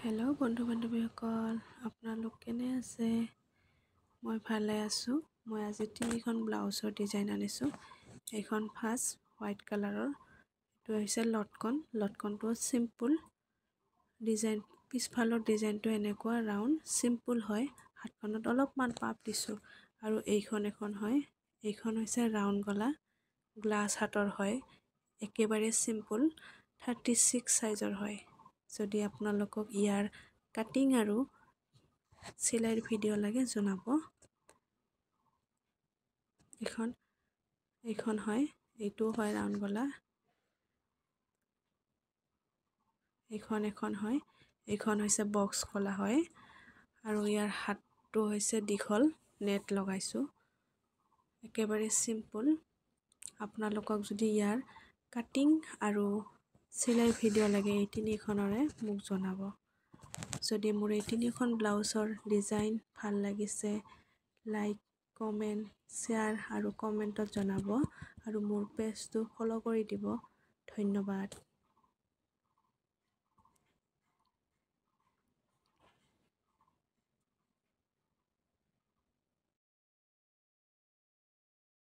Hello' বন্ধু বান্ধৱীসকল, আপোনালোক কেনে আছে? মই ভালে আছোঁ। মই আজি তিনিখন ব্লাউজৰ ডিজাইন আনিছোঁ। এইখন ফাৰ্ষ্ট হোৱাইট কালাৰৰ, এইটো হৈছে লটকনটো চিম্পুল ডিজাইন। পিছফালৰ ডিজাইনটো এনেকুৱা ৰাউণ্ড চিম্পুল হয়, হাতখনত অলপমান পাপ দিছোঁ। আৰু এইখন হয়, এইখন হৈছে ৰাউণ্ড গলা গ্লাছ হাতৰ হয়, একেবাৰে চিম্পুল 36 চাইজৰ হয়। যদি আপোনালোকক ইয়াৰ কাটিং আৰু চিলাইৰ ভিডিঅ' লাগে জনাব। এইখন হয়, এইটো হয় ৰাউণ্ড গলা। এইখন হয়, এইখন হৈছে বক্স গলা হয়। আৰু ইয়াৰ হাতটো হৈছে দীঘল, নেট লগাইছোঁ। একেবাৰে চিম্পুল। আপোনালোকক যদি ইয়াৰ কাটিং আৰু চিলাইৰ ভিডিঅ' লাগে এই তিনিখনৰে মোক জনাব। যদি মোৰ এই তিনিখন ব্লাউজৰ ডিজাইন ভাল লাগিছে, লাইক, কমেণ্ট, শ্বেয়াৰ আৰু কমেণ্টত জনাব। আৰু মোৰ পেজটো ফ'ল' কৰি দিব। ধন্যবাদ।